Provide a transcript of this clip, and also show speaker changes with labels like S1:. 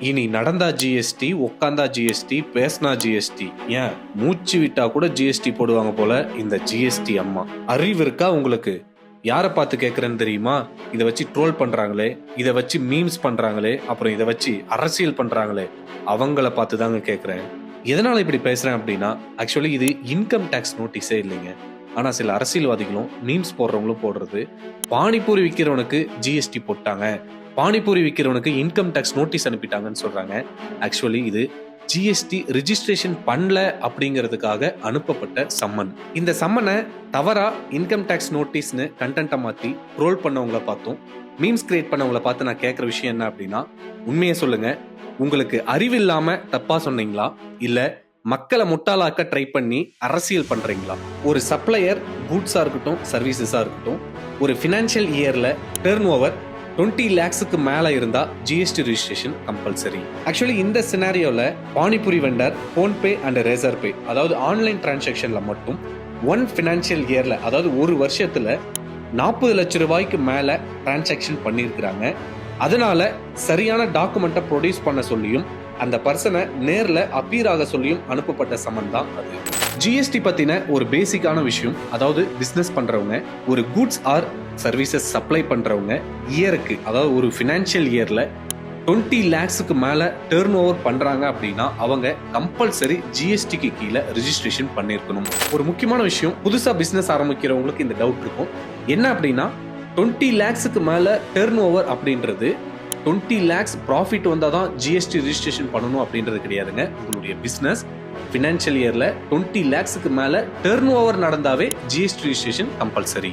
S1: இனி நடந்தா ஜிஎஸ்டி, உட்காந்தா ஜிஎஸ்டி, பேசினா ஜிஎஸ்டி, ஏன் மூச்சு விட்டா கூட ஜிஎஸ்டி போடுவாங்க போல இந்த ஜிஎஸ்டி அம்மா. அறிவு இருக்கா உங்களுக்கு? யாரை பார்த்து கேட்கறேன்னு தெரியுமா? இதை வச்சு ட்ரோல் பண்றாங்களே, இதை வச்சு மீம்ஸ் பண்றாங்களே, அப்புறம் இதை வச்சு அரசியல் பண்றாங்களே, அவங்கள பார்த்து தாங்க கேட்கறேன். எதனால இப்படி பேசுறேன் அப்படின்னா, ஆக்சுவலி இது இன்கம் டேக்ஸ் நோட்டீஸே இல்லைங்க. ஆனா சில அரசியல்வாதிகளும் மீம்ஸ் போடுறவங்களும் போடுறது, பானிபூரி விற்கிறவனுக்கு ஜிஎஸ்டி போட்டாங்க, பானிபூரி விற்கிறவனுக்கு இன்கம் டேக்ஸ் நோட்டீஸ் அனுப்பிட்டாங்கன்னு சொல்றாங்க. ஆக்சுவலி இது ஜிஎஸ்டி ரிஜிஸ்ட்ரேஷன் பண்ணல அப்படிங்கிறதுக்காக அனுப்பப்பட்ட சம்மன். இந்த சம்மனை தவறா இன்கம் டேக்ஸ் நோட்டீஸ்னு கண்டென்ட்டை மாத்தி ட்ரோல் பண்ணவங்கள பார்த்தோம். மீம்ஸ் கிரியேட் பண்ணவங்கள பார்த்து நான் கேட்குற விஷயம் என்ன அப்படின்னா, உண்மையை சொல்லுங்க, உங்களுக்கு அறிவில்லாம தப்பா சொன்னீங்களா, இல்ல மக்களை முட்டாளாக்க ட்ரை பண்ணி அரசியல் பண்றீங்களா? ஒரு சப்ளையர் கூட்ஸா இருக்கட்டும், சர்வீசஸா இருக்கட்டும், ஒரு ஃபினான்ஷியல் இயர்ல டர்ன் ஓவர் 20 lakhsக்கு மேல இருந்தா ஜிஎஸ்டி ரிஜிஸ்ட்ரேஷன் கம்பல்சரி. ஆக்சுவலி இந்த சினாரியோல panipuri vendor PhonePe and Razorpay, அதாவது ஆன்லைன் டிரான்சாக்ஷன்ல மட்டும் 1 ஃபினான்ஷியல் இயர்ல, அதாவது ஒரு வருஷத்துல 40 லட்சம் ரூபாய்க்கு மேல டிரான்சாக்ஷன் பண்ணியிருக்கிறாங்க. அதனால சரியான டாக்குமெண்ட்டை ப்ரொடியூஸ் பண்ண சொல்லியும் அந்த பர்சனை நேர்ல அப்பீர் ஆக சொல்லியும் அனுப்பப்பட்ட சம்மன் தான் அது. ஜிஎஸ்டி பத்தின ஒரு பேசிக்கான விஷயம், அதாவது பிசினஸ் பண்றவங்க, ஒரு கூட்ஸ் ஆர் சர்வீசஸ் சப்ளை பண்றவங்க இயருக்கு, அதாவது ஒரு ஃபினான்ஷியல் இயர்ல 20 lakhsக்கு மேல டர்ன் ஓவர் பண்றாங்க அப்படின்னா அவங்க கம்பல்சரி ஜிஎஸ்டிக்கு கீழே ரிஜிஸ்ட்ரேஷன் பண்ணிருக்கணும். ஒரு முக்கியமான விஷயம், புதுசா பிசினஸ் ஆரம்பிக்கிறவங்களுக்கு இந்த டவுட் இருக்கும். என்ன அப்படின்னா, 20 lakhsக்கு மேல டர்ன் ஓவர் அப்படின்றது 20 lakhs ப்ராஃபிட் வந்தால் தான் ஜிஎஸ்டி ரிஜிஸ்ட்ரேஷன் பண்ணணும் அப்படின்றது கிடையாதுங்க. உங்களுடைய பிஸ்னஸ் ஃபினான்ஷியல் இயரில் 20 lakhsக்கு மேலே டர்ன் ஓவர் நடந்தாவே ஜிஎஸ்டி ரிஜிஸ்ட்ரேஷன் கம்பல்சரி.